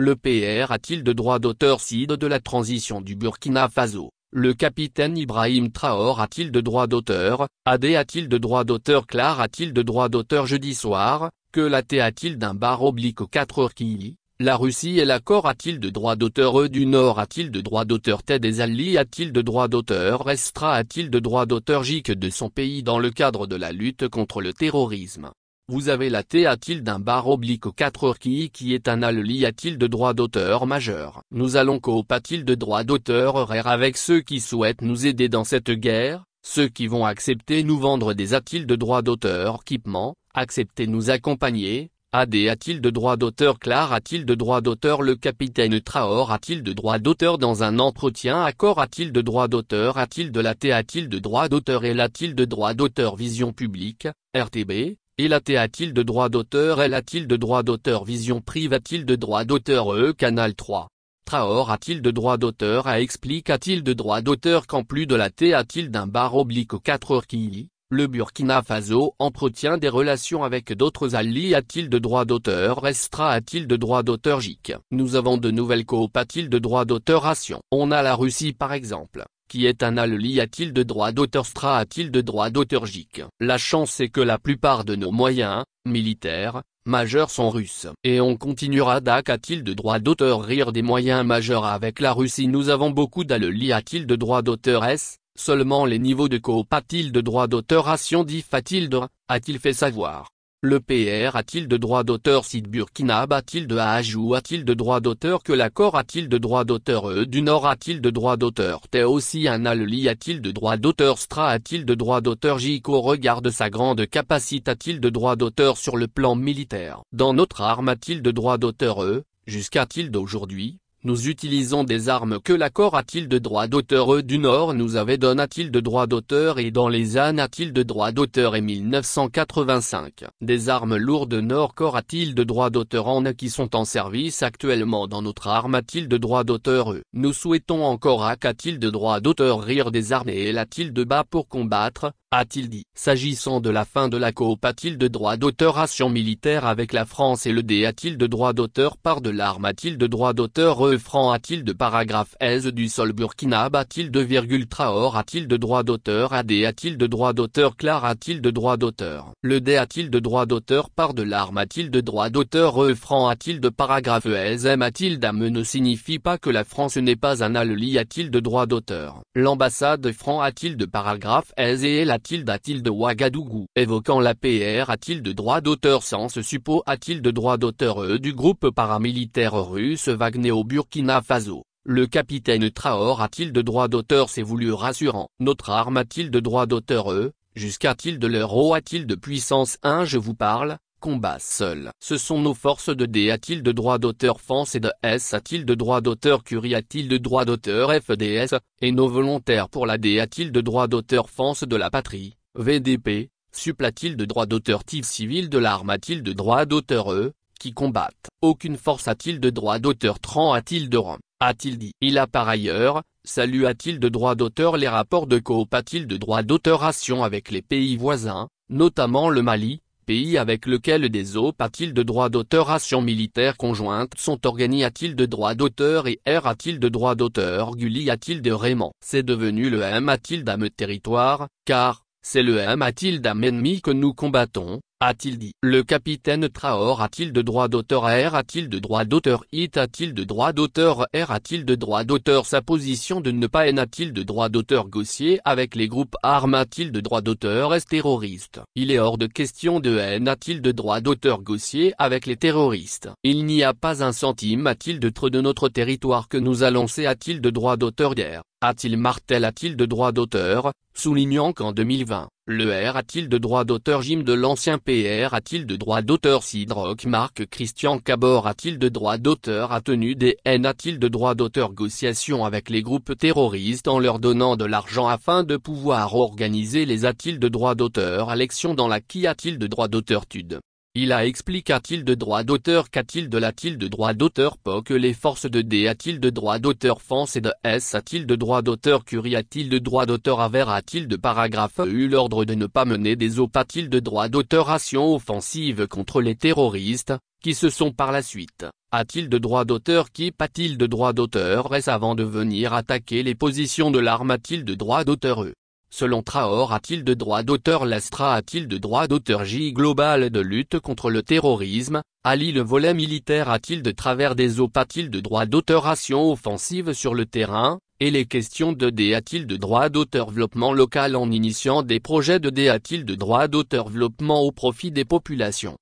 Le PR a-t-il de droit d'auteur CID de la transition du Burkina Faso? Le capitaine Ibrahim Traoré a-t-il de droit d'auteur? AD a-t-il de droit d'auteur? Clar a-t-il de droit d'auteur? Jeudi soir, que la T a-t-il d'un bar oblique aux 4 heures qui lie la Russie et l'accord? A-t-il de droit d'auteur? Du Nord a-t-il de droit d'auteur? Ted et Ali a-t-il de droit d'auteur? Estra a-t-il de droit d'auteur? JIC de son pays dans le cadre de la lutte contre le terrorisme. Vous avez la T a-t-il d'un bar oblique aux 4 heures qui est un Ali a-t-il de droit d'auteur majeur? Nous allons coop a-t-il de droit d'auteur horaire avec ceux qui souhaitent nous aider dans cette guerre, ceux qui vont accepter nous vendre des a-t-il de droit d'auteur équipement, accepter nous accompagner, AD a-t-il de droit d'auteur? Clar a-t-il de droit d'auteur? Le capitaine Traoré a-t-il de droit d'auteur dans un entretien? Accord a-t-il de droit d'auteur? A-t-il de la T a-t-il de droit d'auteur? Et a-t-il de droit d'auteur? Vision publique, RTB. Et la T a-t-il de droit d'auteur? Elle a-t-il de droit d'auteur? Vision privée a-t-il de droit d'auteur? Canal 3. Traoré a-t-il de droit d'auteur? Explique a-t-il de droit d'auteur? Qu'en plus de la T a-t-il d'un bar oblique aux 4 heures qui lie le Burkina Faso entretient des relations avec d'autres alliés? A-t-il de droit d'auteur? Estra a-t-il de droit d'auteur? JIC. Nous avons de nouvelles coop a-t-il de droit d'auteur? Ration. On a la Russie par exemple, qui est un ally. A-t-il de droit d'auteur? Stra a-t-il de droit d'auteur? JIC. La chance c'est que la plupart de nos moyens, militaires, majeurs sont russes. Et on continuera. DAC a-t-il de droit d'auteur? Rire des moyens majeurs avec la Russie. Nous avons beaucoup d'alliés. A-t-il de droit d'auteur? Seulement les niveaux de coop a-t-il de droit d'auteur? Ration Diff a-t-il fait savoir. Le PR a-t-il de droit d'auteur? Site Burkina a-t-il de Ajou a-t-il de droit d'auteur? Que l'accord a-t-il de droit d'auteur? Du Nord a-t-il de droit d'auteur? T'es aussi un ali a-t-il de droit d'auteur? Stra a-t-il de droit d'auteur? JIC au regard de sa grande capacité a-t-il de droit d'auteur sur le plan militaire? Dans notre arme a-t-il de droit d'auteur? Jusqu'à-t-il d'aujourd'hui? Nous utilisons des armes. Que l'accord a-t-il de droit d'auteur? Du Nord nous avait donné a-t-il de droit d'auteur? Et dans les ânes a-t-il de droit d'auteur? Et 1985. Des armes lourdes Nord-Corps a-t-il de droit d'auteur? Qui sont en service actuellement dans notre arme a-t-il de droit d'auteur? Nous souhaitons encore a-t-il de droit d'auteur? Rire des armées. Et a-t-il de bas pour combattre? A-t-il dit. S'agissant de la fin de la coop a-t-il de droit d'auteur? Ration militaire avec la France et le D a-t-il de droit d'auteur? Part de l'arme a-t-il de droit d'auteur? Franc a-t-il de paragraphe S du sol Burkina a-t-il de virgule? Traoré a-t-il de droit d'auteur? AD a-t-il de droit d'auteur? Clar a-t-il de droit d'auteur? Le D a-t-il de droit d'auteur? Part de l'arme a-t-il de droit d'auteur? Franc a-t-il de paragraphe SM a-t-il d'âme ne signifie pas que la France n'est pas un ally a-t-il de droit d'auteur? L'ambassade franc a-t-il de paragraphe S et a-t-il de Ouagadougou? Évoquant la PR a-t-il de droit d'auteur? Sans ce suppos a-t-il de droit d'auteur? Du groupe paramilitaire russe Wagner au Burkina Faso. Le capitaine Traoré a-t-il de droit d'auteur? C'est voulu rassurant. Notre arme a-t-il de droit d'auteur? Jusqu'à-t-il de l'euro? A-t-il de puissance 1? Je vous parle. Combat seul. Ce sont nos forces de D. A-t-il de droit d'auteur? France et de S. A-t-il de droit d'auteur? Curie a-t-il de droit d'auteur? FDS. Et nos volontaires pour la D. A-t-il de droit d'auteur? France de la patrie. VDP. Sup a-t-il de droit d'auteur? TIF civil de l'arme a-t-il de droit d'auteur? Qui combattent. Aucune force a-t-il de droit d'auteur? Tran a-t-il de rang? A-t-il dit. Il a par ailleurs. Salut a-t-il de droit d'auteur? Les rapports de coop a-t-il de droit d'auteur? Ration avec les pays voisins, notamment le Mali, pays avec lequel des OP a-t-il de droit d'auteur? Ration militaire conjointe sont organisées a-t-il de droit d'auteur? Et R a-t-il de droit d'auteur? Gulli a-t-il de Raymond? C'est devenu le M a-t-il d'âme territoire, car, c'est le M a-t-il d'âme ennemi que nous combattons, a-t-il dit. Le capitaine Traoré a-t-il de droit d'auteur? R a-t-il de droit d'auteur? It a-t-il de droit d'auteur? R a-t-il de droit d'auteur? Sa position de ne pas a-t-il de droit d'auteur? Gossier avec les groupes armes a-t-il de droit d'auteur? Est terroriste. Il est hors de question de haine a-t-il de droit d'auteur? Gossier avec les terroristes. Il n'y a pas un centime a-t-il de trop de notre territoire que nous allons c'est a-t-il de droit d'auteur? Guerre. A-t-il Martel a-t-il de droit d'auteur, soulignant qu'en 2020, le R a-t-il de droit d'auteur? Jim de l'ancien PR a-t-il de droit d'auteur? Sidrock Marc Christian Cabor a-t-il de droit d'auteur? A tenu des N a-t-il de droit d'auteur? Négociation avec les groupes terroristes en leur donnant de l'argent afin de pouvoir organiser les a-t-il de droit d'auteur? Élection dans la qui a-t-il de droit d'auteur? Tude. Il a expliqué a-t-il de droit d'auteur? Qu'a-t-il de l'a-t-il de droit d'auteur? POC les forces de D a-t-il de droit d'auteur? France et de S a-t-il de droit d'auteur? Curie a-t-il de droit d'auteur? Aver a-t-il de paragraphe eu l'ordre de ne pas mener des op a-t-il de droit d'auteur? Action offensive contre les terroristes, qui se sont par la suite, a-t-il de droit d'auteur qui a-t-il de droit d'auteur S avant de venir attaquer les positions de l'arme a-t-il de droit d'auteur E. Selon Traor a-t-il de droit d'auteur l'Astra a-t-il de droit d'auteur J global de lutte contre le terrorisme, Ali le volet militaire a-t-il de travers des eaux a-t-il de droit d'auteur ration offensive sur le terrain, et les questions de D a-t-il de droit d'auteur développement local en initiant des projets de D a-t-il de droit d'auteur développement au profit des populations.